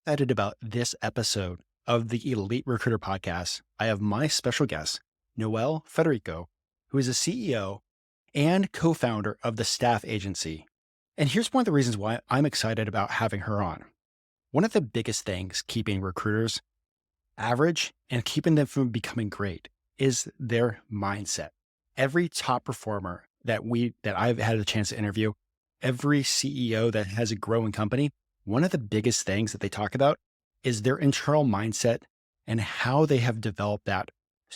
excited about this episode of the Elite Recruiter Podcast. I have my special guest, Noelle Federico, who is a CEO and co-founder of the staff agency. And here's one of the reasons why I'm excited about having her on. One of the biggest things keeping recruiters average and keeping them from becoming great is their mindset. Every top performer that I've had a chance to interview, every CEO that has a growing company, one of the biggest things that they talk about is their internal mindset and how they have developed that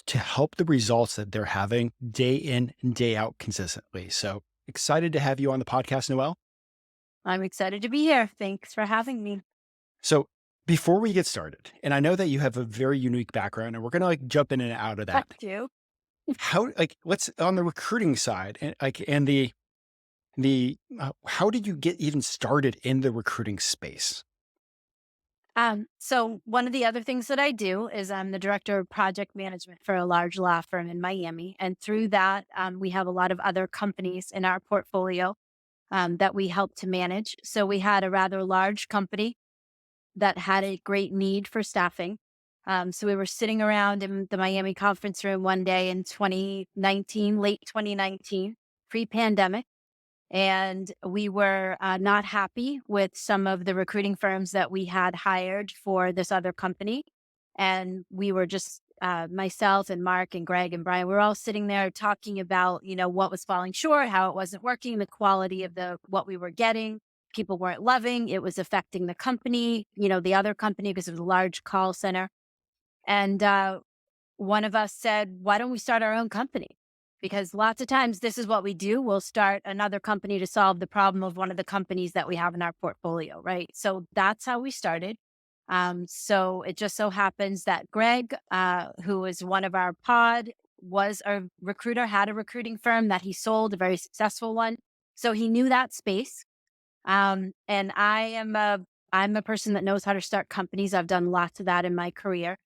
to help the results that they're having day in and day out consistently. So excited to have you on the podcast, Noelle. I'm excited to be here. Thanks for having me. So before we get started, and I know that you have a very unique background and we're going to jump in and out of that. Thank you. What's on the recruiting side and how did you get even started in the recruiting space? So one of the other things that I do is I'm the director of project management for a large law firm in Miami. And through that, we have a lot of other companies in our portfolio that we help to manage. So we had a rather large company that had a great need for staffing. So we were sitting around in the Miami conference room one day in 2019, late 2019, pre-pandemic. And we were not happy with some of the recruiting firms that we had hired for this other company. And we were just, myself and Mark and Greg and Brian, we were all sitting there talking about, what was falling short, how it wasn't working, the quality of what we were getting. People weren't loving, it was affecting the company, the other company, because it was a large call center. And one of us said, why don't we start our own company? Because lots of times this is what we do. We'll start another company to solve the problem of one of the companies that we have in our portfolio, right? So that's how we started. So it just so happens that Greg, who is one of our pod, was a recruiter, had a recruiting firm that he sold, a very successful one. So he knew that space. And I'm a person that knows how to start companies. I've done lots of that in my career.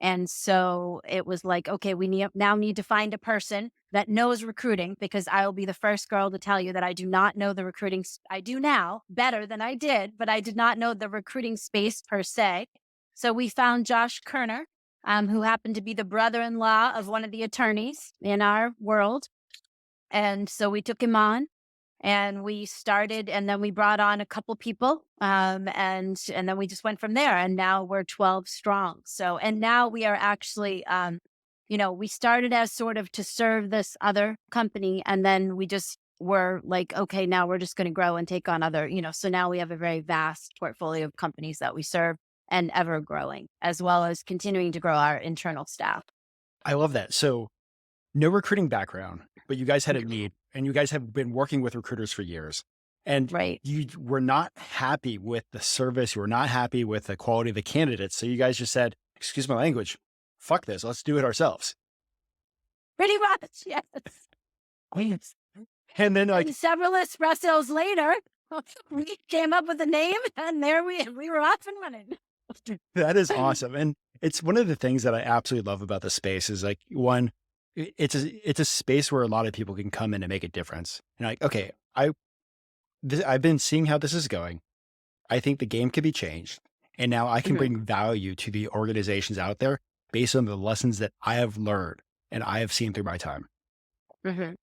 And so it was like, okay, we now need to find a person that knows recruiting, because I'll be the first girl to tell you that I do not know the recruiting. I do now better than I did, but I did not know the recruiting space per se. So we found Josh Kerner, who happened to be the brother-in-law of one of the attorneys in our world. And so we took him on. And we started, and then we brought on a couple people, and then we just went from there. And now we're 12 strong. So, and now we are actually, we started as sort of to serve this other company, and then we just were like, okay, now we're just going to grow and take on other, so now we have a very vast portfolio of companies that we serve and ever growing, as well as continuing to grow our internal staff. I love that. So no recruiting background, but you guys had a need and you guys have been working with recruiters for years and Right. you were not happy with the service. You were not happy with the quality of the candidates. So you guys just said, excuse my language, fuck this. Let's do it ourselves. Pretty much. Yes. Yes. And then And several espressos later, we came up with a name, and there we were off and running. that is awesome. And it's one of the things that I absolutely love about the space is like it's a space where a lot of people can come in and make a difference. And like, okay, I've been seeing how this is going. I think the game can be changed. And now I can bring value to the organizations out there based on the lessons that I have learned and I have seen through my time. Mm-hmm.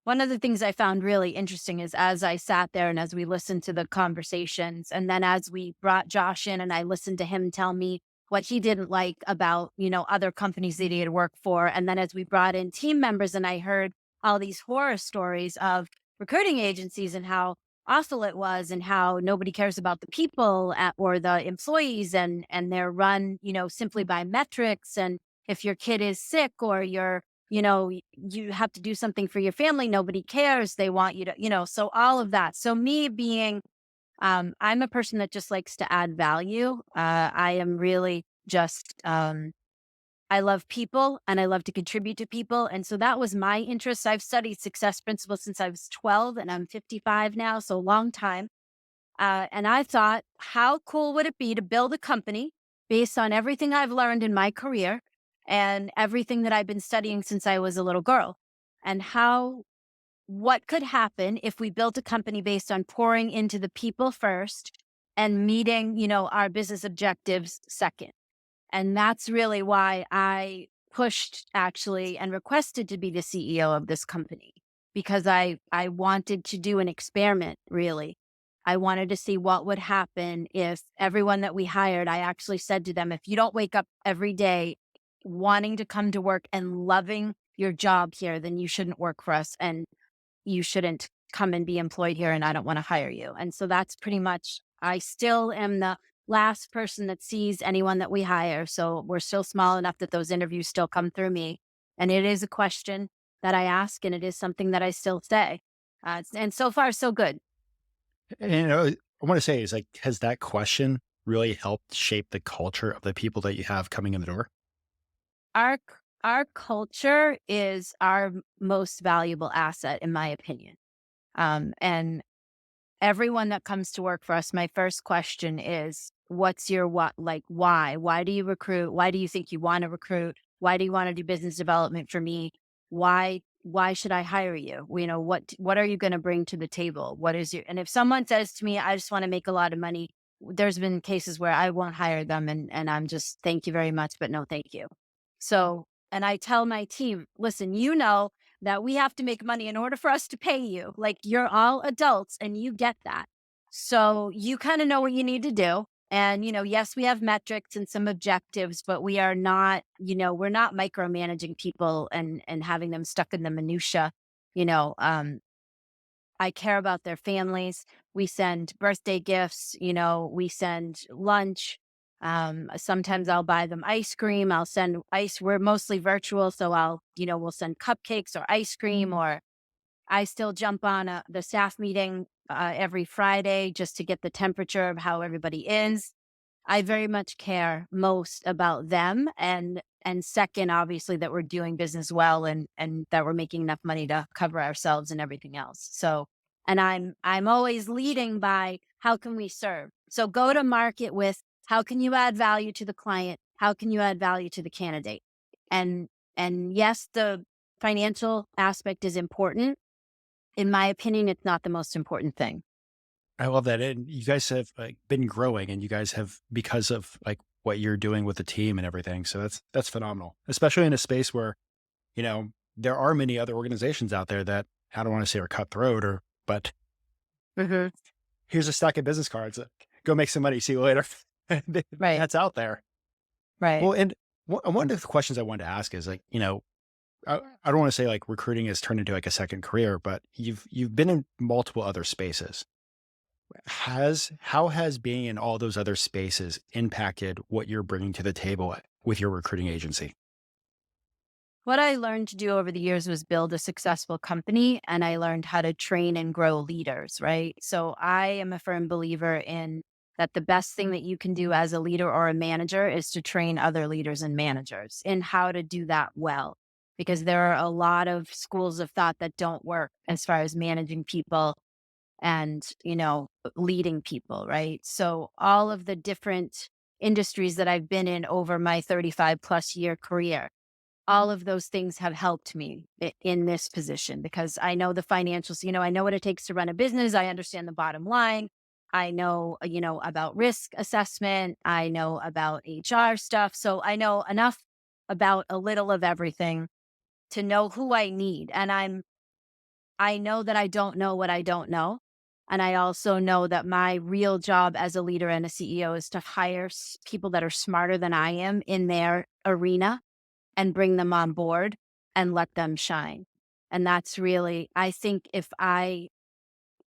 One of the things I found really interesting is as I sat there and as we listened to the conversations, and then as we brought Josh in and I listened to him tell me what he didn't like about, other companies that he had worked for. And then as we brought in team members and I heard all these horror stories of recruiting agencies and how awful it was and how nobody cares about the people or the employees, and they're run, simply by metrics. And if your kid is sick or you have to do something for your family, nobody cares. They want you to, so all of that. So me being I'm a person that just likes to add value. I am really just, I love people and I love to contribute to people. And so that was my interest. I've studied success principles since I was 12 and I'm 55 now, so a long time. And I thought, how cool would it be to build a company based on everything I've learned in my career and everything that I've been studying since I was a little girl? And what could happen if we built a company based on pouring into the people first and meeting, our business objectives second. And that's really why I pushed actually and requested to be the CEO of this company because I wanted to do an experiment, really. I wanted to see what would happen if everyone that we hired, I actually said to them, if you don't wake up every day wanting to come to work and loving your job here, then you shouldn't work for us and you shouldn't come and be employed here and I don't want to hire you. And so that's pretty much, I still am the last person that sees anyone that we hire. So we're still small enough that those interviews still come through me. And it is a question that I ask and it is something that I still say. And so far, so good. And, I want to say is like, has that question really helped shape the culture of the people that you have coming in the door? Our, our culture is our most valuable asset, in my opinion. And everyone that comes to work for us, my first question is, what's your what? Like, why? Why do you recruit? Why do you think you want to recruit? Why do you want to do business development for me? Why should I hire you? What are you going to bring to the table? What is your, and if someone says to me, I just want to make a lot of money, there's been cases where I won't hire them and I'm just, thank you very much, but no, thank you. So, and I tell my team, listen, that we have to make money in order for us to pay you. Like you're all adults and you get that. So you kind of know what you need to do. And, yes, we have metrics and some objectives, but we are not, we're not micromanaging people and having them stuck in the minutia. You know, um, I care about their families. We send birthday gifts, we send lunch. Sometimes I'll buy them ice cream. I'll send ice. We're mostly virtual. So we'll send cupcakes or ice cream, or I still jump on the staff meeting every Friday just to get the temperature of how everybody is. I very much care most about them and second, obviously, that we're doing business well and that we're making enough money to cover ourselves and everything else. So, and I'm always leading by how can we serve? So go to market with how can you add value to the client? How can you add value to the candidate? And and yes, the financial aspect is important. In my opinion, it's not the most important thing. I love that. And you guys have like been growing and you guys have because of like what you're doing with the team and everything. So that's phenomenal, especially in a space where, you know, there are many other organizations out there that I don't want to say are cutthroat but Hmm. here's a stack of business cards. Go make some money. See you later. Right. That's out there. Right. Well, and one of the questions I wanted to ask is like, I don't want to say like recruiting has turned into like a second career, but you've been in multiple other spaces. How has being in all those other spaces impacted what you're bringing to the table with your recruiting agency? What I learned to do over the years was build a successful company and I learned how to train and grow leaders, right? So I am a firm believer in that the best thing that you can do as a leader or a manager is to train other leaders and managers in how to do that well. Because there are a lot of schools of thought that don't work as far as managing people and, leading people, right? So all of the different industries that I've been in over my 35 plus year career, all of those things have helped me in this position because I know the financials, I know what it takes to run a business. I understand the bottom line. I know, about risk assessment. I know about HR stuff. So I know enough about a little of everything to know who I need. And I know that I don't know what I don't know. And I also know that my real job as a leader and a CEO is to hire people that are smarter than I am in their arena and bring them on board and let them shine. And that's really, I think if I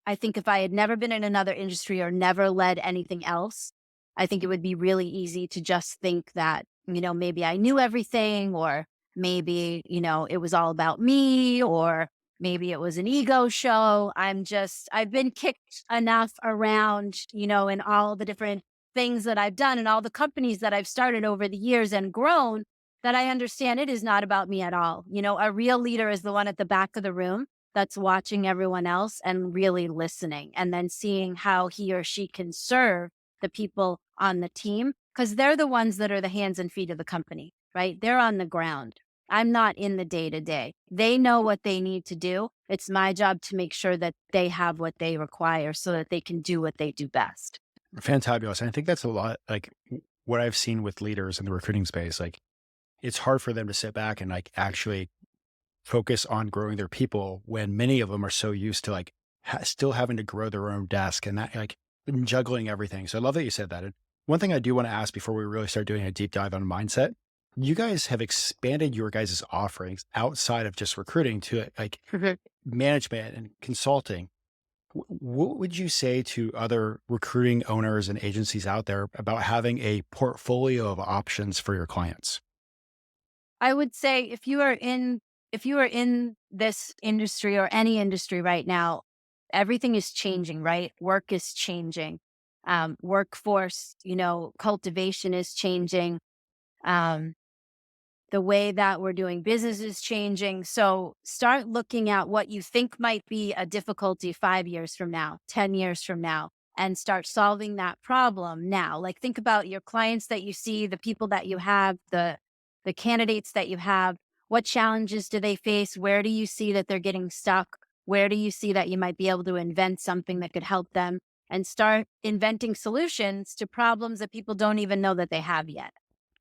had never been in another industry or never led anything else, I think it would be really easy to just think that, maybe I knew everything or maybe, it was all about me or maybe it was an ego show. I've been kicked enough around, in all the different things that I've done and all the companies that I've started over the years and grown that I understand it is not about me at all. A real leader is the one at the back of the room that's watching everyone else and really listening and then seeing how he or she can serve the people on the team because they're the ones that are the hands and feet of the company, right? They're on the ground. I'm not in the day to day. They know what they need to do. It's my job to make sure that they have what they require so that they can do what they do best. Fantabulous. And I think that's a lot like what I've seen with leaders in the recruiting space. Like it's hard for them to sit back and like actually focus on growing their people when many of them are so used to like still having to grow their own desk and that like juggling everything. So I love that you said that. And one thing I do want to ask before we really start doing a deep dive on mindset, you guys have expanded your guys' offerings outside of just recruiting to like Mhm. management and consulting. What would you say to other recruiting owners and agencies out there about having a portfolio of options for your clients? I would say if you are in this industry or any industry right now, everything is changing, right? Work is changing. Workforce, cultivation is changing. Um, the way that we're doing business is changing. So start looking at what you think might be a difficulty 5 years from now, 10 years from now, and start solving that problem now. Like think about your clients that you see, the people that you have, the candidates that you have. What challenges do they face? Where do you see that they're getting stuck? Where do you see that you might be able to invent something that could help them and start inventing solutions to problems that people don't even know that they have yet?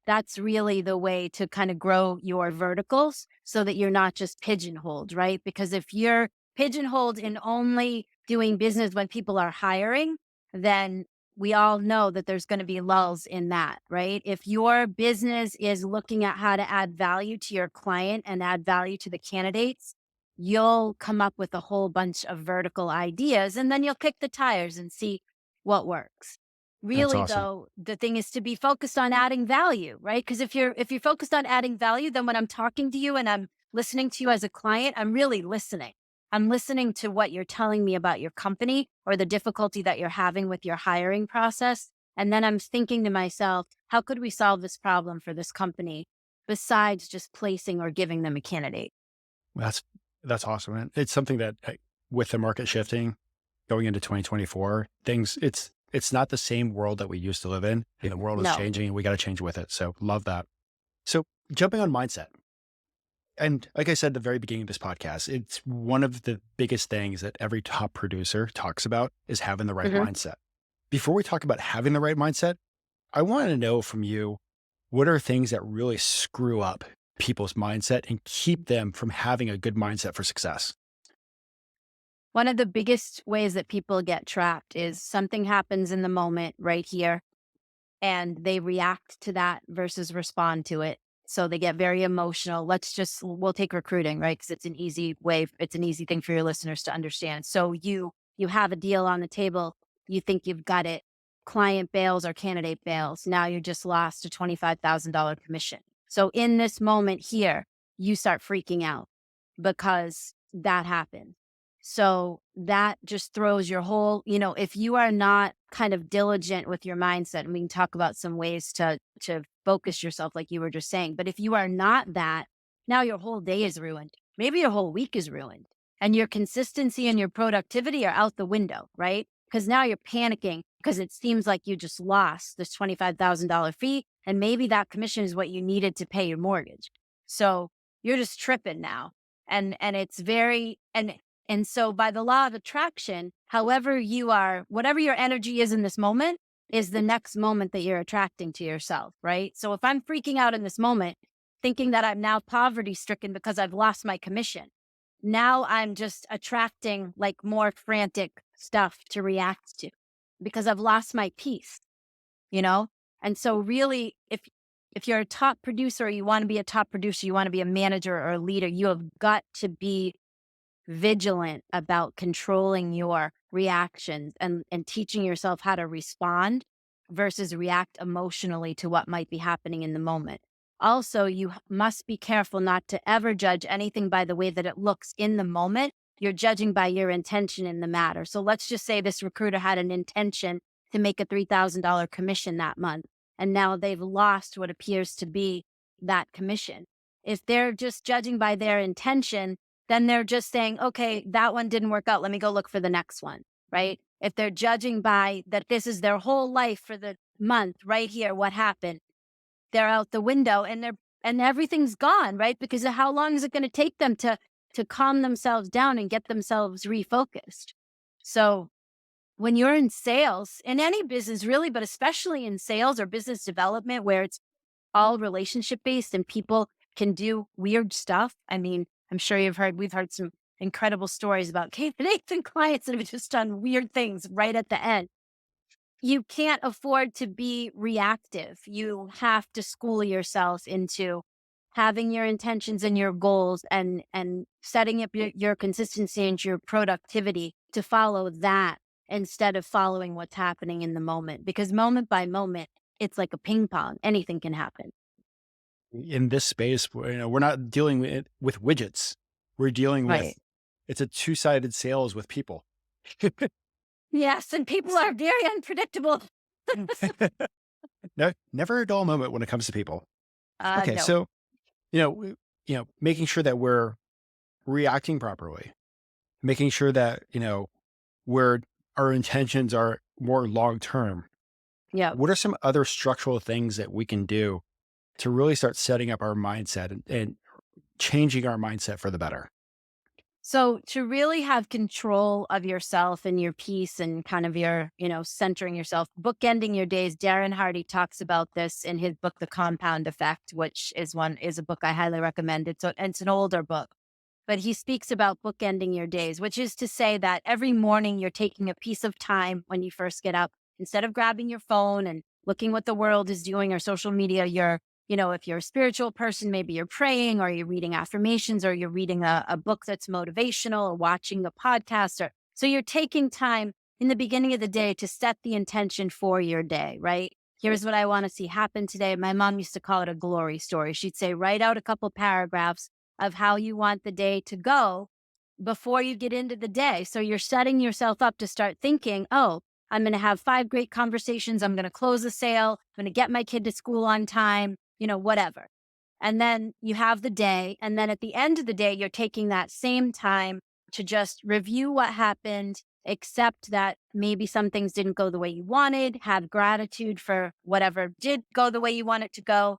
That's really the way to kind of grow your verticals so that you're not just pigeonholed, right? Because if you're pigeonholed in only doing business when people are hiring, then we all know that there's going to be lulls in that, right? If your business is looking at how to add value to your client and add value to the candidates, you'll come up with a whole bunch of vertical ideas and then you'll kick the tires and see what works. That's Really, awesome. though, the thing is to be focused on adding value, right? Because if you're focused on adding value, then when I'm talking to you and I'm listening to you as a client, I'm really listening. I'm listening to what you're telling me about your company or the difficulty that you're having with your hiring process. And then I'm thinking to myself, how could we solve this problem for this company besides just placing or giving them a candidate? That's that's awesome. And it's something that with the market shifting going into 2024, things it's not the same world that we used to live in. The world is No. changing and we got to change with it. So love that. So jumping on mindset. And like I said at the very beginning of this podcast, it's one of the biggest things that every top producer talks about is having the right Mhm. mindset. Before we talk about having the right mindset, I want to know from you, what are things that really screw up people's mindset and keep them from having a good mindset for success? One of the biggest ways that people get trapped is something happens in the moment right here and they react to that versus respond to it. So they get very emotional. We'll take recruiting, right? Because it's an easy way, it's an easy thing for your listeners to understand. So you have a deal on the table, you think you've got it. Client bails or candidate bails. Now you just lost a $25,000 commission. So in this moment here, you start freaking out because that happened. So that just throws your whole, if you are not kind of diligent with your mindset, and we can talk about some ways to focus yourself, like you were just saying. But if you are not that, now your whole day is ruined. Maybe your whole week is ruined. And your consistency and your productivity are out the window, right? Because now you're panicking because it seems like you just lost this $25,000 fee. And maybe that commission is what you needed to pay your mortgage. So you're just tripping now. And it's very, and so by the law of attraction, however you are, whatever your energy is in this moment is the next moment that you're attracting to yourself, right? So if I'm freaking out in this moment, thinking that I'm now poverty stricken because I've lost my commission, now I'm just attracting like more frantic stuff to react to because I've lost my peace, you know? And so really, if you're a top producer, you want to be a top producer, you want to be a manager or a leader, you have got to be vigilant about controlling your reactions and teaching yourself how to respond versus react emotionally to what might be happening in the moment. Also, you must be careful not to ever judge anything by the way that it looks in the moment. You're judging by your intention in the matter. So let's just say this recruiter had an intention to make a $3,000 commission that month, and now they've lost what appears to be that commission. If they're just judging by their intention, then they're just saying, okay, that one didn't work out. Let me go look for the next one, right? If they're judging by that this is their whole life for the month right here, what happened? They're out the window and everything's gone, right? Because of how long is it going to take them to calm themselves down and get themselves refocused? So when you're in sales, in any business really, but especially in sales or business development where it's all relationship based and people can do weird stuff. I mean, I'm sure we've heard some incredible stories about candidates and clients that have just done weird things right at the end. You can't afford to be reactive. You have to school yourself into having your intentions and your goals and setting up your consistency and your productivity to follow that instead of following what's happening in the moment. Because moment by moment, it's like a ping pong. Anything can happen. In this space, we're not dealing with widgets. We're dealing Right. with, it's a two-sided sales with people. Yes, and people are very unpredictable. No, never a dull moment when it comes to people. Okay, No. so making sure that we're reacting properly, making sure that we're our intentions are more long term. Yeah. What are some other structural things that we can do to really start setting up our mindset and changing our mindset for the better? So to really have control of yourself and your peace and kind of your, centering yourself, bookending your days. Darren Hardy talks about this in his book, The Compound Effect, which is a book I highly recommend. It's an older book, but he speaks about bookending your days, which is to say that every morning you're taking a piece of time when you first get up, instead of grabbing your phone and looking what the world is doing or social media, if you're a spiritual person, maybe you're praying or you're reading affirmations or you're reading a book that's motivational or watching a podcast. So you're taking time in the beginning of the day to set the intention for your day, right? Here's what I want to see happen today. My mom used to call it a glory story. She'd say, write out a couple paragraphs of how you want the day to go before you get into the day. So you're setting yourself up to start thinking, oh, I'm going to have 5 great conversations. I'm going to close a sale. I'm going to get my kid to school on time, whatever. And then you have the day. And then at the end of the day, you're taking that same time to just review what happened, accept that maybe some things didn't go the way you wanted, have gratitude for whatever did go the way you want it to go,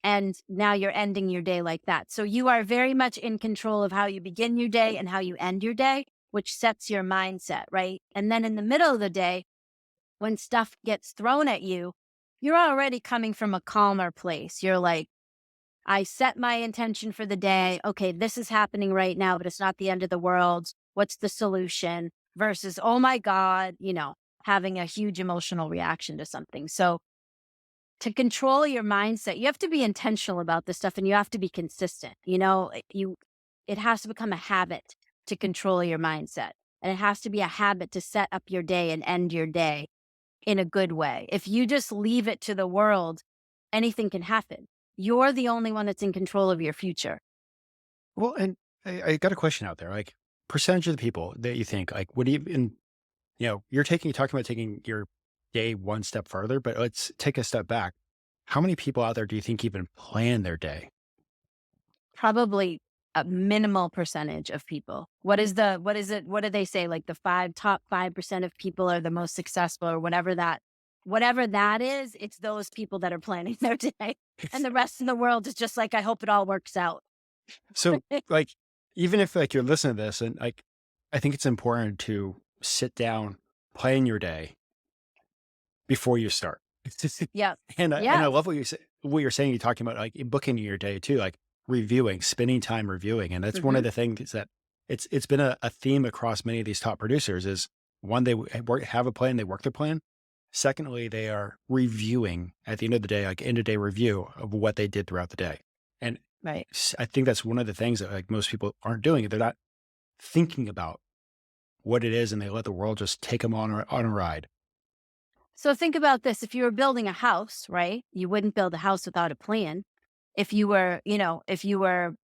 and now you're ending your day like that. So you are very much in control of how you begin your day and how you end your day, which sets your mindset, right? And then in the middle of the day, when stuff gets thrown at you, you're already coming from a calmer place. You're like, I set my intention for the day. Okay, this is happening right now, but it's not the end of the world. What's the solution? Versus, oh my God, having a huge emotional reaction to something. So to control your mindset, you have to be intentional about this stuff and you have to be consistent. It has to become a habit to control your mindset. And it has to be a habit to set up your day and end your day in a good way. If you just leave it to the world, anything can happen. You're the only one that's in control of your future. Well, and I got a question out there. Like, percentage of the people that you think like would even, you're talking about taking your day one step further, but let's take a step back. How many people out there do you think even plan their day? Probably a minimal percentage of people. What do they say? Like the top 5% of people are the most successful or whatever that is, it's those people that are planning their day. And the rest of the world is just like, I hope it all works out. So, like, even if like you're listening to this, and like, I think it's important to sit down, plan your day before you start. Yeah. And I Yeah. love what you're saying. You're talking about like booking your day too, like reviewing, spending time reviewing, and that's one Hmm. of the things that it's been a theme across many of these top producers. Is one, they have a plan, they work their plan. Secondly, they are reviewing at the end of the day, like end of day review of what they did throughout the day. And Right. I think that's one of the things that like most people aren't doing. They're not thinking about what it is, and they let the world just take them on a ride. So think about this. If you were building a house, right? You wouldn't build a house without a plan. If you were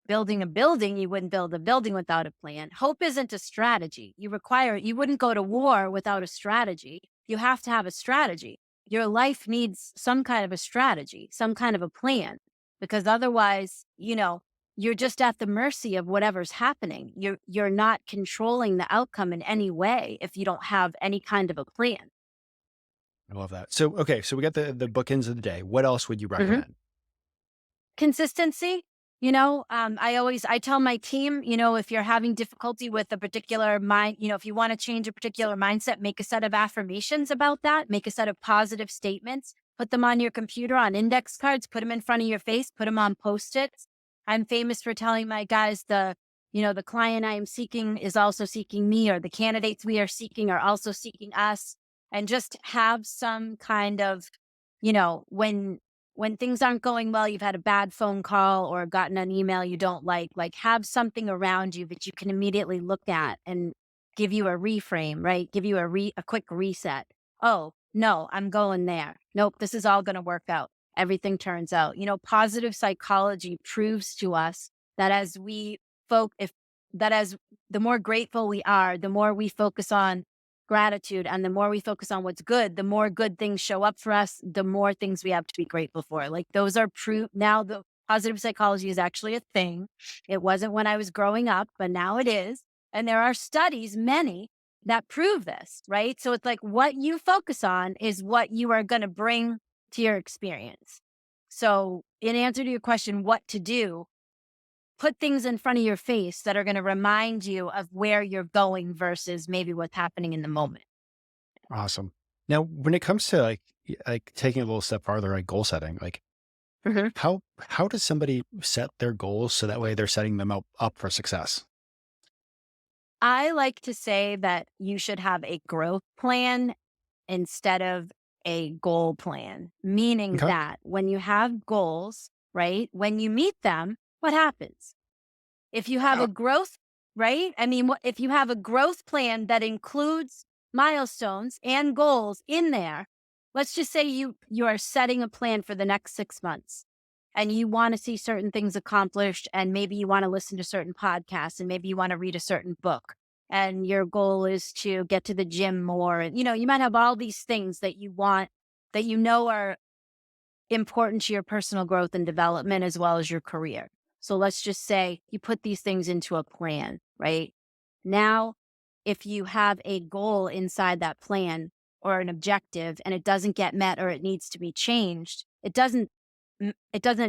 building a building, you wouldn't build a building without a plan. Hope isn't a strategy. You wouldn't go to war without a strategy. You have to have a strategy. Your life needs some kind of a strategy, some kind of a plan, because otherwise, you're just at the mercy of whatever's happening. You're not controlling the outcome in any way if you don't have any kind of a plan. I love that. So, okay, so we got the bookends of the day. What else would you Mhm. recommend? Consistency. I tell my team, if you're having difficulty with a particular mind, if you want to change a particular mindset, make a set of affirmations about that, make a set of positive statements, put them on your computer on index cards, put them in front of your face, put them on Post-its. I'm famous for telling my guys the client I am seeking is also seeking me, or the candidates we are seeking are also seeking us. And just have some kind of, when things aren't going well, you've had a bad phone call or gotten an email you don't like have something around you that you can immediately look at and give you a reframe, right? Give you a quick reset. Oh, no, I'm going there. Nope, this is all going to work out. Everything turns out. Positive psychology proves to us that as we folk if that as the more grateful we are, the more we focus on gratitude, and the more we focus on what's good, the more good things show up for us, the more things we have to be grateful for. Like, those are proof. Now the positive psychology is actually a thing. It wasn't when I was growing up, but now it is. And there are studies, many, that prove this, right? So it's like what you focus on is what you are going to bring to your experience. So in answer to your question, what to do, put things in front of your face that are going to remind you of where you're going versus maybe what's happening in the moment. Awesome. Now, when it comes to like taking a little step farther, like goal setting, like Mhm. how does somebody set their goals so that way they're setting them up for success? I like to say that you should have a growth plan instead of a goal plan, meaning Okay. that when you have goals, right, when you meet them, what happens? If you have How, a growth, right? I mean, if you have a growth plan that includes milestones and goals in there, let's just say you are setting a plan for the next 6 months and you want to see certain things accomplished, and maybe you want to listen to certain podcasts, and maybe you want to read a certain book, and your goal is to get to the gym more, and you might have all these things that you want, that are important to your personal growth and development as well as your career. So let's just say you put these things into a plan, right? Now, if you have a goal inside that plan or an objective and it doesn't get met or it needs to be changed, it doesn't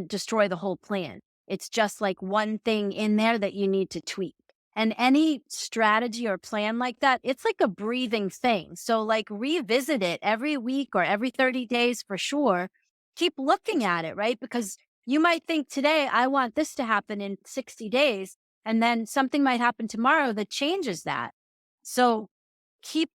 destroy the whole plan. It's just like one thing in there that you need to tweak. And any strategy or plan like that, it's like a breathing thing. So, like, revisit it every week or every 30 days for sure. Keep looking at it, right? Because you might think today, I want this to happen in 60 days. And then something might happen tomorrow that changes that. So, keep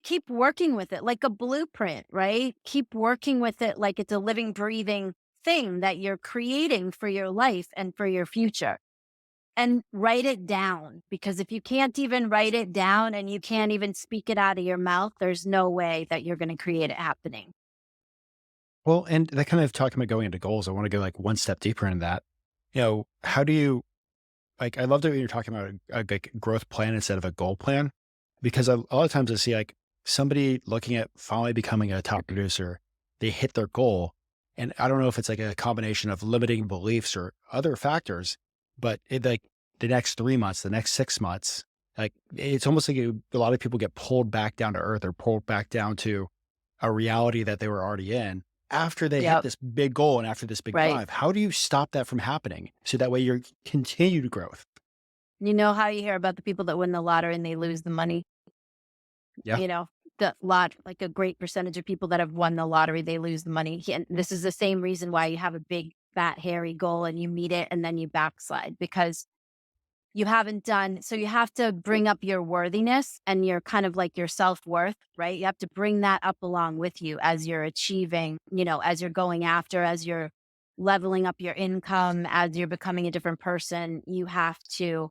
keep working with it like a blueprint, right? Keep working with it like it's a living, breathing thing that you're creating for your life and for your future. And write it down, because if you can't even write it down and you can't even speak it out of your mouth, there's no way that you're going to create it happening. well, and that kind of talking about going into goals, I want to go like one step deeper into that. How do you like? I love that you're talking about a like growth plan instead of a goal plan, because a lot of times I see like somebody looking at finally becoming a top producer, they hit their goal, and I don't know if it's like a combination of limiting beliefs or other factors, but it like the next 3 months, the next 6 months, like it's almost like a lot of people get pulled back down to earth or pulled back down to a reality that they were already in after they hit Yep. this big goal and after this big Right. drive. How do you stop that from happening so that way you're continued growth? You know how you hear about the people that win the lottery and they lose the money? Yeah. You know, like a great percentage of people that have won the lottery, they lose the money. And this is the same reason why you have a big, fat, hairy goal and you meet it and then you backslide, because you haven't done. So you have to bring up your worthiness and your kind of like your self-worth, right? You have to bring that up along with you as you're achieving, as you're going after, as you're leveling up your income, as you're becoming a different person. You have to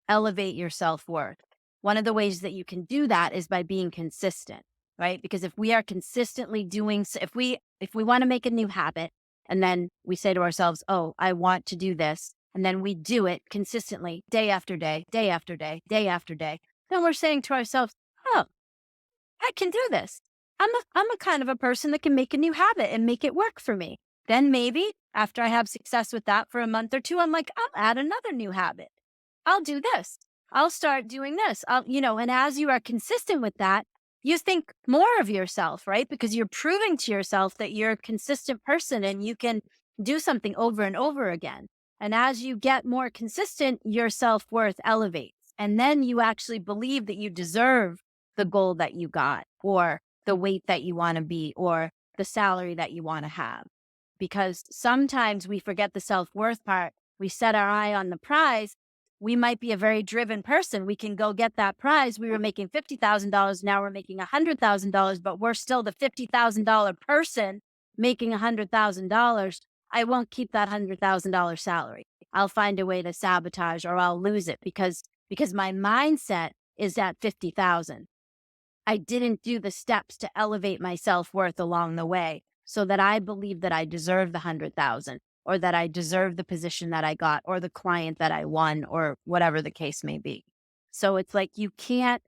elevate your self-worth. One of the ways that you can do that is by being consistent, right? Because if we are consistently doing, if we want to make a new habit, and then we say to ourselves, "Oh, I want to do this," and then we do it consistently, day after day, day after day, day after day, then we're saying to ourselves, "Oh, I can do this. I'm a kind of a person that can make a new habit and make it work for me." Then maybe after I have success with that for a month or two, I'm like, I'll add another new habit. I'll do this. I'll start doing this. And as you are consistent with that, you think more of yourself, right? Because you're proving to yourself that you're a consistent person and you can do something over and over again. And as you get more consistent, your self worth elevates. And then you actually believe that you deserve the goal that you got, or the weight that you want to be, or the salary that you want to have. Because sometimes we forget the self worth part. We set our eye on the prize. We might be a very driven person. We can go get that prize. We were making $50,000. Now we're making $100,000, but we're still the $50,000 person making $100,000. I won't keep that $100,000 salary. I'll find a way to sabotage, or I'll lose it because my mindset is at 50,000. I didn't do the steps to elevate my self-worth along the way so that I believe that I deserve the 100,000, or that I deserve the position that I got, or the client that I won, or whatever the case may be. So it's like you can't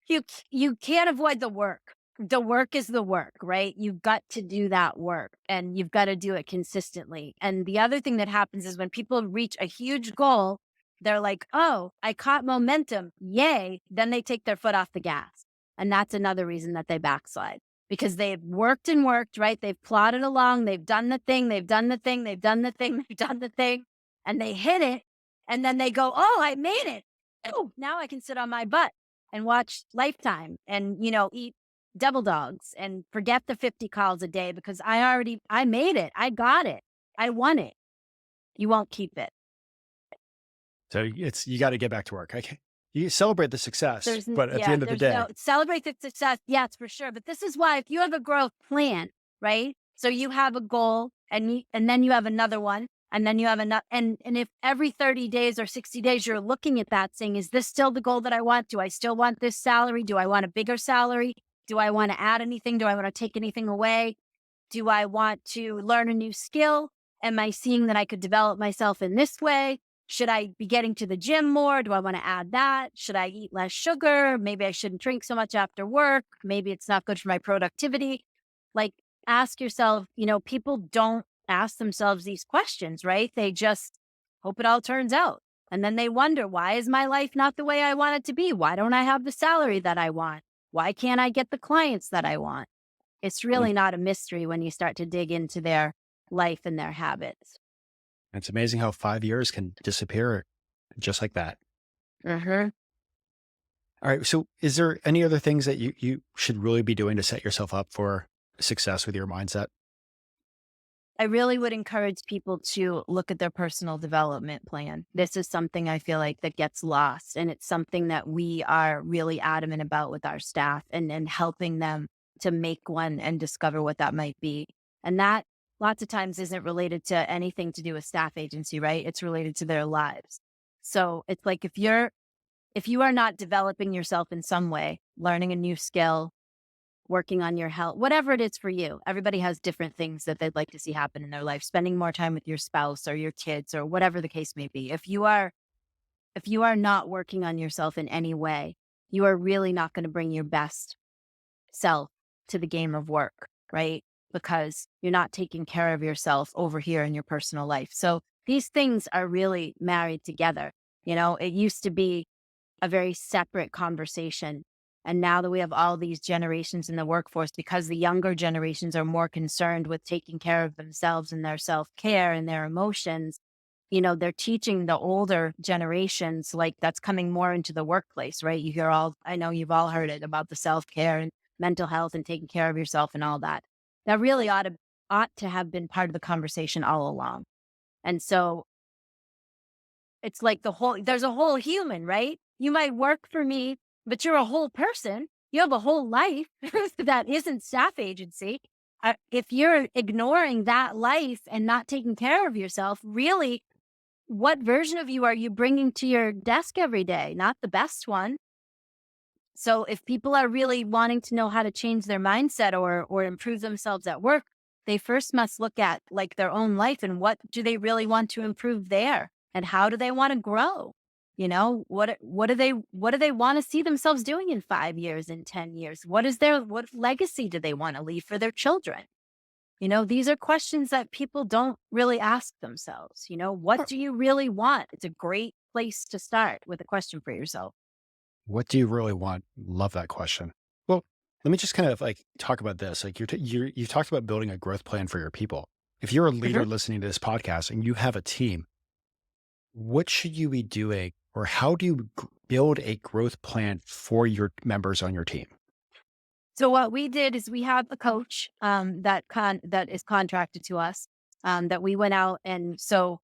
avoid the work. The work is the work, right? You've got to do that work, and you've got to do it consistently. And the other thing that happens is when people reach a huge goal, they're like, oh, I caught momentum. Yay. Then they take their foot off the gas. And that's another reason that they backslide, because they've worked and worked, right? They've plodded along. They've done the thing. They've done the thing. They've done the thing. They've done the thing. And they hit it. And then they go, oh, I made it. Oh, now I can sit on my butt and watch Lifetime and, eat devil dogs and forget the 50 calls a day because I made it. I got it. I won it. You won't keep it. So you got to get back to work. You celebrate the success, but at the end of the day, Celebrate the success. Yes, for sure. But this is why, if you have a growth plan, right? So you have a goal, and then you have another one, and then you have another, and if every 30 days or 60 days you're looking at that saying, is this still the goal that I want? Do I still want this salary? Do I want a bigger salary? Do I want to add anything? Do I want to take anything away? Do I want to learn a new skill? Am I seeing that I could develop myself in this way? Should I be getting to the gym more? Do I want to add that? Should I eat less sugar? Maybe I shouldn't drink so much after work. Maybe it's not good for my productivity. Like, ask yourself, people don't ask themselves these questions, right? They just hope it all turns out. And then they wonder, why is my life not the way I want it to be? Why don't I have the salary that I want? Why can't I get the clients that I want? It's really not a mystery when you start to dig into their life and their habits. it's amazing how 5 years can disappear just like that. Mm-hmm. All right. So is there any other things that you should really be doing to set yourself up for success with your mindset? I really would encourage people to look at their personal development plan. This is something I feel like that gets lost, and it's something that we are really adamant about with our staff, and helping them to make one and discover what that might be. And that lots of times isn't related to anything to do with staff agency, right? It's related to their lives. So it's like, if you are not developing yourself in some way, learning a new skill, working on your health, whatever it is for you. Everybody has different things that they'd like to see happen in their life, spending more time with your spouse or your kids or whatever the case may be. If you are not working on yourself in any way, you are really not going to bring your best self to the game of work, right? Because you're not taking care of yourself over here in your personal life. So these things are really married together. It used to be a very separate conversation. And now that we have all these generations in the workforce, because the younger generations are more concerned with taking care of themselves and their self-care and their emotions, they're teaching the older generations, like, that's coming more into the workplace, right? I know you've all heard it about the self-care and mental health and taking care of yourself and all that. That really ought to have been part of the conversation all along. And so it's like there's a whole human, right? You might work for me, but you're a whole person. You have a whole life that isn't staff agency. If you're ignoring that life and not taking care of yourself, really, what version of you are you bringing to your desk every day? Not the best one. So if people are really wanting to know how to change their mindset or improve themselves at work, they first must look at, like, their own life and what do they really want to improve there, and how do they want to grow? What do they want to see themselves doing in 5 years, in 10 years? What legacy do they want to leave for their children? These are questions that people don't really ask themselves. What do you really want? It's a great place to start with a question for yourself. What do you really want? Love that question. Well, let me just kind of like talk about this. Like you talked about building a growth plan for your people. if you're a leader Mhm. listening to this podcast and you have a team, what should you be doing or how do you build a growth plan for your members on your team? So what we did is we have a coach that is contracted to us that we went out, and so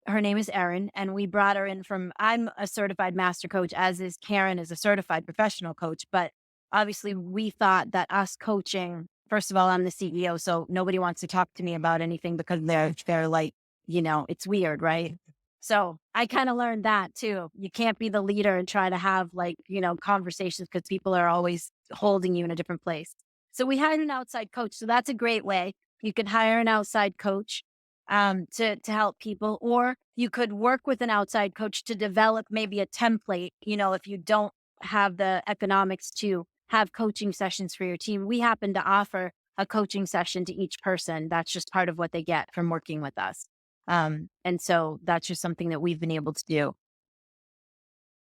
her name is Erin, and we brought her in from. I'm a certified master coach, as is Karen is a certified professional coach. But obviously, we thought that us coaching. First of all, I'm the CEO, so nobody wants to talk to me about anything because they're like, it's weird, right? So I kind of learned that too. You can't be the leader and try to have like, conversations because people are always holding you in a different place. So we hired an outside coach. So that's a great way. You can hire an outside coach to help people, or you could work with an outside coach to develop maybe a template. If you don't have the economics to have coaching sessions for your team, we happen to offer a coaching session to each person. That's just part of what they get from working with us. And so that's just something that we've been able to do.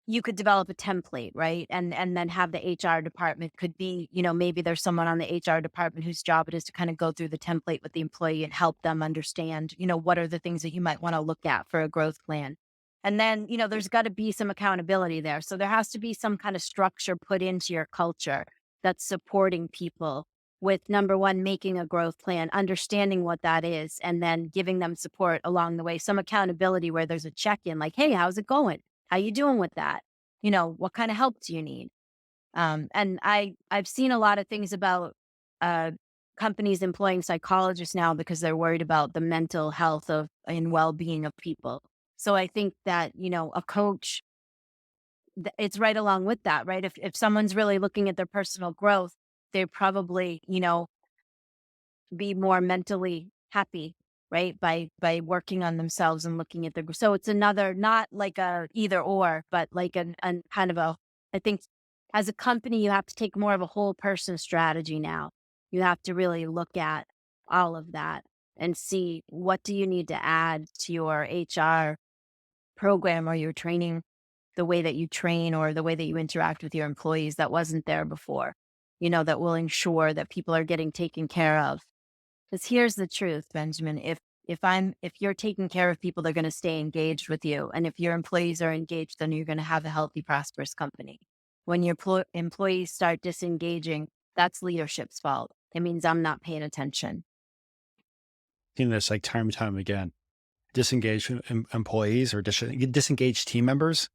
You could develop a template, right? And then have the HR department could be, maybe there's someone on the HR department whose job it is to kind of go through the template with the employee and help them understand, what are the things that you might want to look at for a growth plan. And then, there's got to be some accountability there. So there has to be some kind of structure put into your culture that's supporting people with number one, making a growth plan, understanding what that is, and then giving them support along the way. Some accountability where there's a check-in, like, hey, how's it going? How you doing with that? What kind of help do you need? And I've seen a lot of things about uh, companies employing psychologists now because they're worried about the mental health of and well being of people. So I think that a coach, it's right along with that, right? If someone's really looking at their personal growth, they probably be more mentally happy, right? By working on themselves and looking at their so it's another not like a either or, but like an kind of a I think as a company you have to take more of a whole person strategy now. You have to really look at all of that and see what do you need to add to your HR program or your training, the way that you train or the way that you interact with your employees that wasn't there before, that will ensure that people are getting taken care of. Because here's the truth, Benjamin. If you're taking care of people, they're going to stay engaged with you. And if your employees are engaged, then you're going to have a healthy, prosperous company. When your employees start disengaging, that's leadership's fault. It means I'm not paying attention. Seen this like time and time again. Disengaged employees or disengaged team members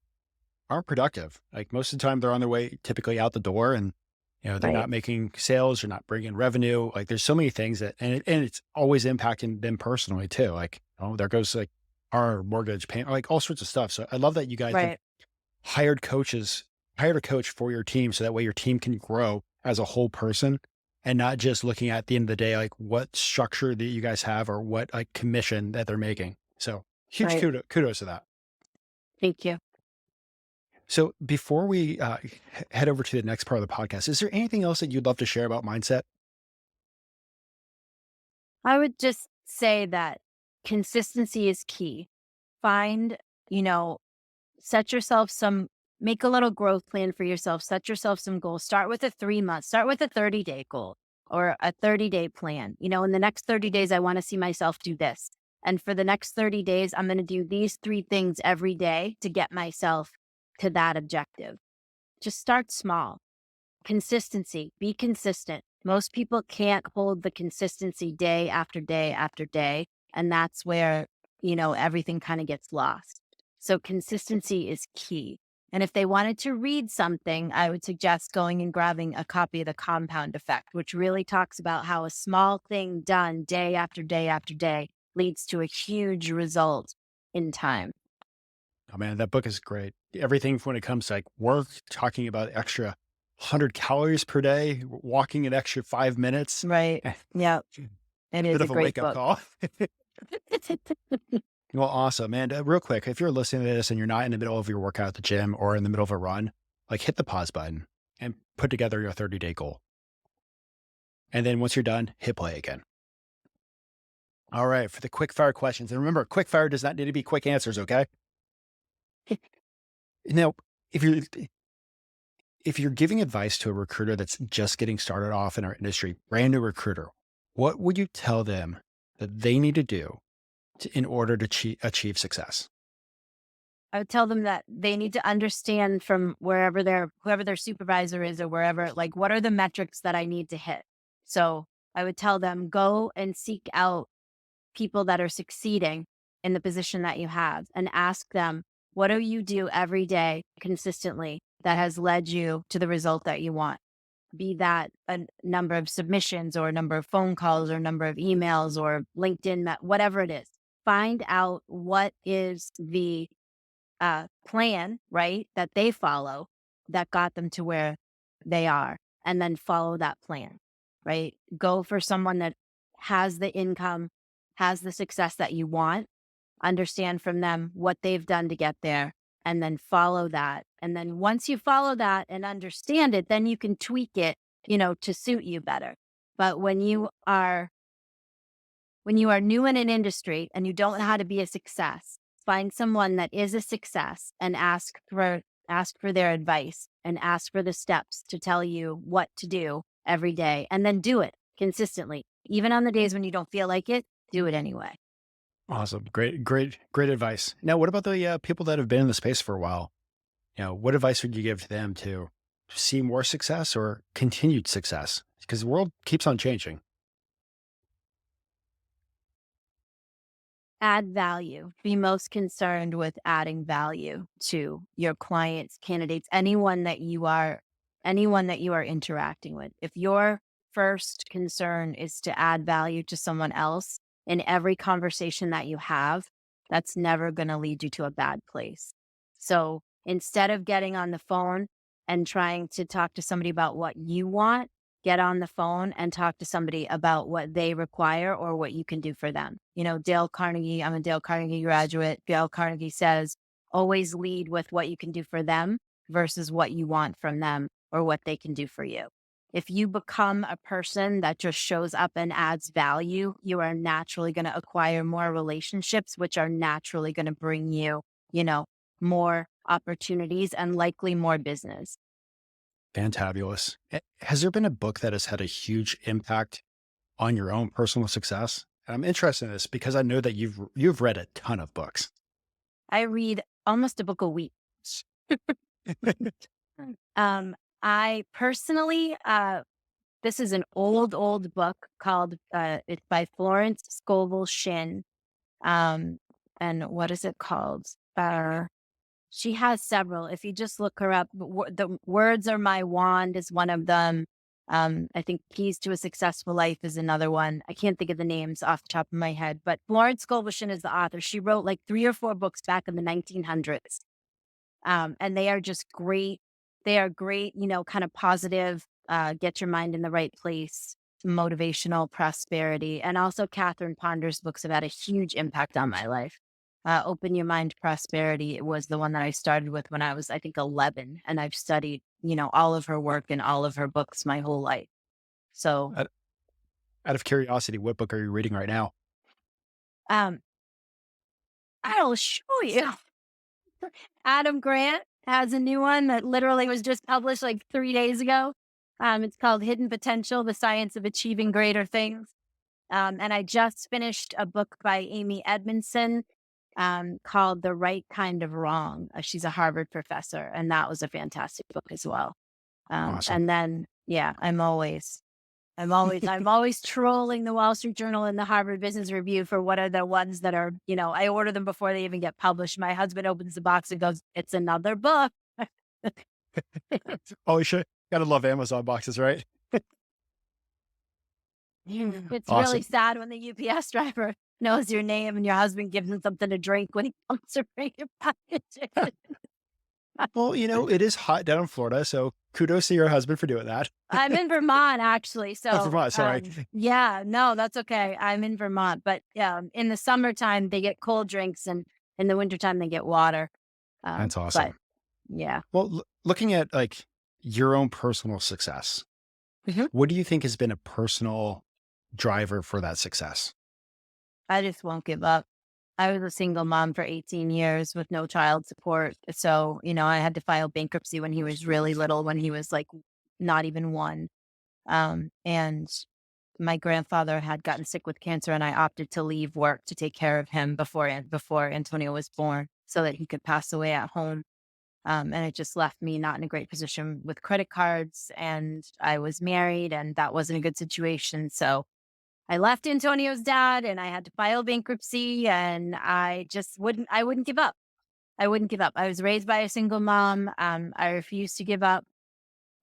aren't productive. Like most of the time, they're on their way typically out the door, and they're Right. not making sales, they're not bringing revenue. Like there's so many things that, and it's always impacting them personally too. Like there goes like our mortgage payment, like all sorts of stuff. So I love that you guys have Right. hired coaches, hired a coach for your team, so that way your team can grow as a whole person. And not just looking at the end of the day, like what structure that you guys have or what like commission that they're making. So huge Right. kudos to that. Thank you. So before we head over to the next part of the podcast, is there anything else that you'd love to share about mindset? I would just say that consistency is key. Find, you know, set yourself some make a little growth plan for yourself, set yourself some goals. Start with a 3 month, start with a 30-day goal or a 30-day plan. In the next 30 days, I want to see myself do this. And for the next 30 days, I'm going to do these three things every day to get myself to that objective. Just start small. Consistency, be consistent. Most people can't hold the consistency day after day after day. And that's where, everything kind of gets lost. So consistency is key. And if they wanted to read something, I would suggest going and grabbing a copy of The Compound Effect, which really talks about how a small thing done day after day after day leads to a huge result in time. Oh man, that book is great. Everything when it comes to like work, talking about extra 100 calories per day, walking an extra 5 minutes. Right. Eh, Yeah. It Bit is a of a great wake up book. call. Well, awesome. And real quick, if you're listening to this and you're not in the middle of your workout at the gym or in the middle of a run, like hit the pause button and put together your 30-day goal. And then once you're done, hit play again. All right, for the quick fire questions. And remember, quick fire does not need to be quick answers, okay? Now, if you're if you're giving advice to a recruiter that's just getting started off in our industry, brand new recruiter, what would you tell them that they need to do in order to achieve success? I would tell them that they need to understand from whoever their supervisor is or wherever, like, what are the metrics that I need to hit? So I would tell them, go and seek out people that are succeeding in the position that you have and ask them, what do you do every day consistently that has led you to the result that you want? Be that a number of submissions or a number of phone calls or a number of emails or LinkedIn, whatever it is. Find out what is the plan, right, that they follow that got them to where they are, and then follow that plan, right? Go for someone that has the income, has the success that you want, understand from them what they've done to get there, and then follow that. And then once you follow that and understand it, then you can tweak it, to suit you better. But when you are new in an industry and you don't know how to be a success, find someone that is a success and ask for their advice and ask for the steps to tell you what to do every day, and then do it consistently. Even on the days when you don't feel like it, do it anyway. Awesome. Great, great, great advice. Now, what about the people that have been in the space for a while? What advice would you give to them to see more success or continued success? Because the world keeps on changing. Add value. Be most concerned with adding value to your clients, candidates, anyone that you are interacting with. If your first concern is to add value to someone else in every conversation that you have, that's never going to lead you to a bad place. So instead of getting on the phone and trying to talk to somebody about what you want, get on the phone and talk to somebody about what they require or what you can do for them. Dale Carnegie, I'm a Dale Carnegie graduate. Dale Carnegie says, always lead with what you can do for them versus what you want from them or what they can do for you. If you become a person that just shows up and adds value, you are naturally going to acquire more relationships, which are naturally going to bring you, more opportunities and likely more business. Fantabulous. Has there been a book that has had a huge impact on your own personal success? And I'm interested in this because I know that you've read a ton of books. I read almost a book a week. I personally, this is an old book called, it's by Florence Scovel Shinn. Um, and what is it called? She has several. If you just look her up, the Words Are My Wand is one of them. I think Keys to a Successful Life is another one. I can't think of the names off the top of my head, but Florence Scovel Shinn is the author. She wrote like 3 or 4 books back in the 1900s. And they are just great. They are great, kind of positive, get your mind in the right place, motivational prosperity. And also Catherine Ponder's books have had a huge impact on my life. Open Your Mind Prosperity was the one that I started with when I was, I think, 11. And I've studied, all of her work and all of her books my whole life. So, Out, out of curiosity, what book are you reading right now? um, I'll show you. Adam Grant has a new one that literally was just published like 3 days ago. It's called Hidden Potential, The Science of Achieving Greater Things. And I just finished a book by Amy Edmondson called The Right Kind of Wrong. She's a Harvard professor, and that was a fantastic book as well. Awesome. And then, yeah, I'm always trolling the Wall Street Journal and the Harvard Business Review for what are the ones that are, I order them before they even get published. My husband opens the box and goes, "It's another book." Oh, you should. Gotta love Amazon boxes, right? It's really Awesome. sad when the UPS driver knows your name and your husband gives him something to drink when he comes to bring your package. Well, it is hot down in Florida, so kudos to your husband for doing that. I'm in Vermont, actually. Oh, So, Vermont, sorry. yeah, no, that's okay. I'm in Vermont, but in the summertime they get cold drinks, and in the wintertime they get water. That's But awesome. yeah. Well, looking at like your own personal success, Mhm. what do you think has been a personal driver for that success? I just won't give up. I was a single mom for 18 years with no child support. So, I had to file bankruptcy when he was really little, when he was like not even one. And my grandfather had gotten sick with cancer, and I opted to leave work to take care of him before Antonio was born, so that he could pass away at home. And it just left me not in a great position with credit cards, and I was married, and that wasn't a good situation. So I left Antonio's dad, and I had to file bankruptcy, and I wouldn't give up. I wouldn't give up. I was raised by a single mom. I refused to give up.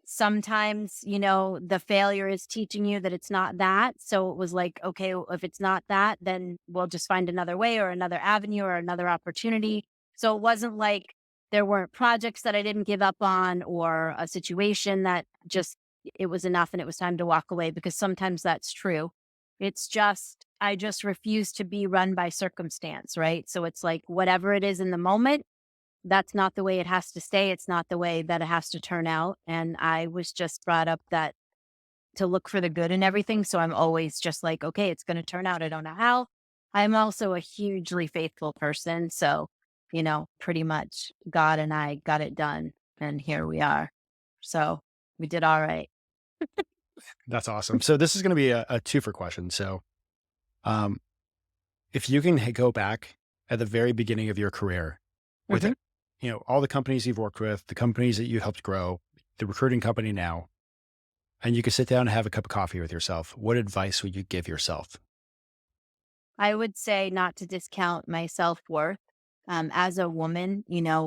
Sometimes, the failure is teaching you that it's not that. So it was like, okay, well, if it's not that, then we'll just find another way or another avenue or another opportunity. So it wasn't like there weren't projects that I didn't give up on or a situation that just, it was enough and it was time to walk away, because sometimes that's true. It's just, I just refuse to be run by circumstance, right? So it's like whatever it is in the moment, that's not the way it has to stay. It's not the way that it has to turn out. And I was just brought up that to look for the good in everything. So I'm always just like, okay, it's going to turn out. I don't know how. I'm also a hugely faithful person. So, pretty much God and I got it done. And here we are. So we did all right. That's awesome. So this is going to be a two for question. So, um, if you can go back at the very beginning of your career with Mhm. it, all the companies you've worked with, the companies that you helped grow, the recruiting company now, and you could sit down and have a cup of coffee with yourself, what advice would you give yourself? I would say not to discount my self worth. As a woman,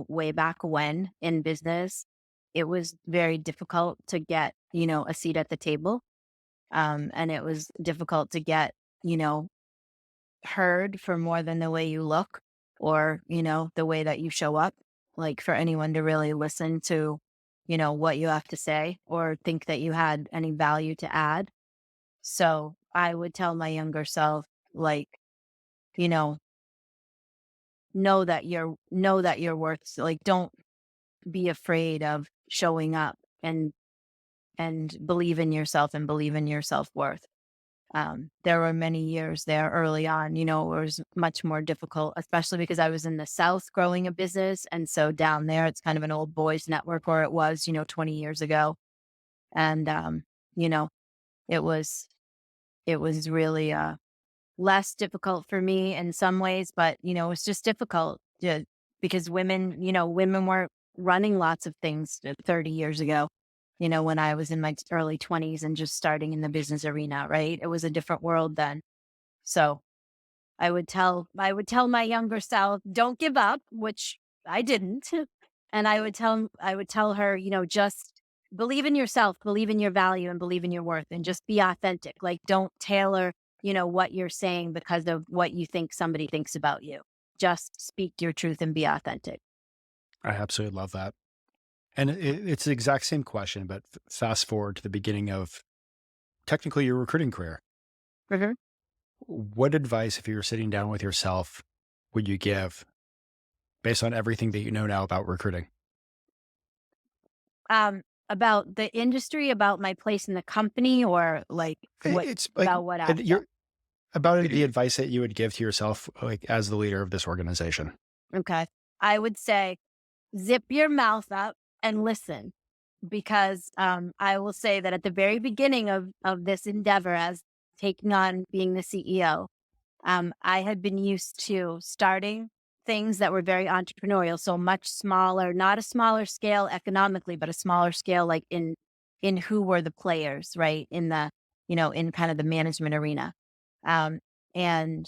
way back when in business, it was very difficult to get, a seat at the table. And it was difficult to get, you know, heard for more than the way you look or, the way that you show up. Like for anyone to really listen to, what you have to say or think that you had any value to add. So I would tell my younger self, like, you know, know that you're worth, like, don't be afraid of showing up and believe in yourself and believe in your self-worth. There were many years there early on, it was much more difficult, especially because I was in the South growing a business. And so down there, it's kind of an old boys network, or it was, 20 years ago. And, you know, it was, it was really, less difficult for me in some ways, but, it's just difficult because women weren't running lots of things 30 years ago, when I was in my early 20s and just starting in the business arena, right? It was a different world then. So I would tell my younger self, don't give up, which I didn't. And I would tell her, just believe in yourself, believe in your value and believe in your worth and just be authentic. Like don't tailor, what you're saying because of what you think somebody thinks about you. Just speak your truth and be authentic. I absolutely love that. And it's the exact same question, but fast forward to the beginning of technically your recruiting career. Mhm. What advice, if you were sitting down with yourself, would you give based on everything that you know now about recruiting? About the industry, about my place in the company, or like what It's like about what aspect? you're about the advice that you would give to yourself, like as the leader of this organization. Okay. I would say zip your mouth up and listen, because I will say that at the very beginning of this endeavor as taking on being the CEO, I had been used to starting things that were very entrepreneurial, so much smaller, not a smaller scale economically, but a smaller scale, like in who were the players, right? In the, in kind of the management arena. Um, and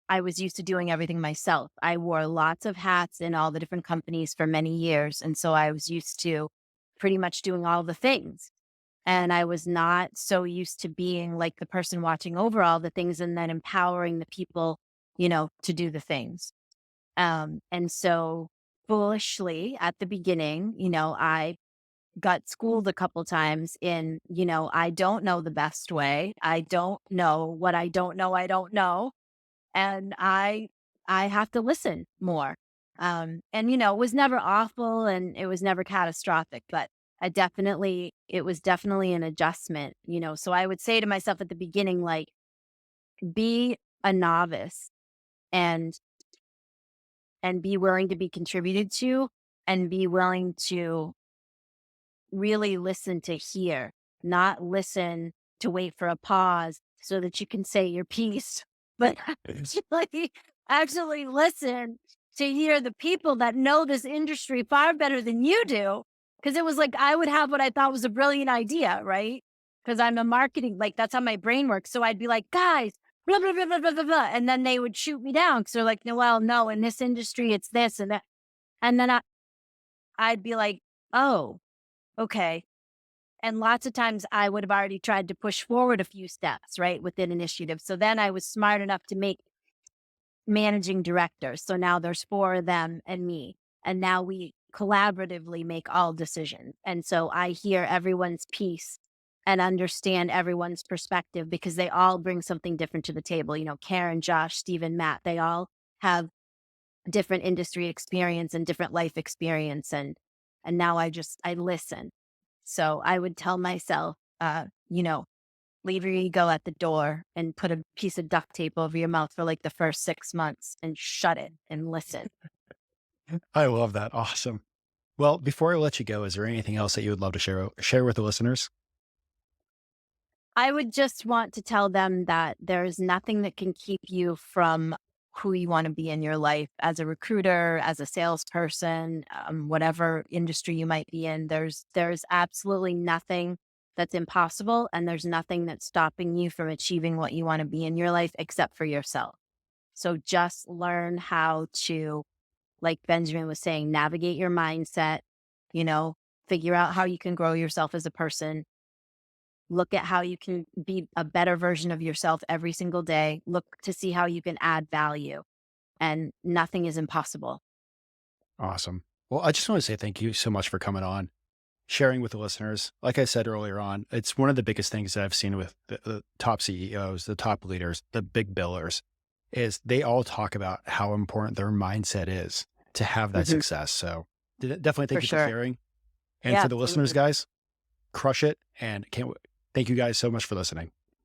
I was used to doing everything myself. I wore lots of hats in all the different companies for many years. And so I was used to pretty much doing all the things. And I was not so used to being like the person watching over all the things and then empowering the people, to do the things. And so foolishly at the beginning, I got schooled a couple times in, I don't know the best way. I don't know what I don't know. I don't know, and I have to listen more. And it was never awful and it was never catastrophic, but it was definitely an adjustment, So I would say to myself at the beginning, like, be a novice and be willing to be contributed to and be willing to really listen to hear, not listen to wait for a pause so that you can say your piece, but like actually listen to hear the people that know this industry far better than you do. Cause it was like I would have what I thought was a brilliant idea, right? Because I'm a marketing, like that's how my brain works. So I'd be like, guys, blah, blah, blah, blah, blah, blah, blah. And then they would shoot me down because they're like, Noelle, no, in this industry, it's this and that. And then I'd be like, oh, okay. And lots of times I would have already tried to push forward a few steps, right, within initiative. So then I was smart enough to make managing directors. So now there's four of them and me. And now we collaboratively make all decisions. And so I hear everyone's piece and understand everyone's perspective because they all bring something different to the table. You know, Karen, Josh, Stephen, Matt, they all have different industry experience and different life experience. And now I listen. So I would tell myself, you know, leave your ego at the door and put a piece of duct tape over your mouth for like the first 6 months and shut it and listen. I love that. Awesome. Well, before I let you go, is there anything else that you would love to share with the listeners? I would just want to tell them that there's nothing that can keep you from who you want to be in your life as a recruiter, as a salesperson, whatever industry you might be in. There's absolutely nothing that's impossible, and there's nothing that's stopping you from achieving what you want to be in your life except for yourself. So just learn how to, like Benjamin was saying, navigate your mindset, you know, figure out how you can grow yourself as a person. Look at how you can be a better version of yourself every single day. Look to see how you can add value, and nothing is impossible. Awesome. Well, I just want to say thank you so much for coming on, sharing with the listeners. Like I said earlier on, it's one of the biggest things that I've seen with the top CEOs, the top leaders, the big billers, is they all talk about how important their mindset is to have that Mhm. success. So definitely For thank you for sure. sharing. And Yeah, for the listeners, absolutely. guys, crush it. And thank you guys so much for listening.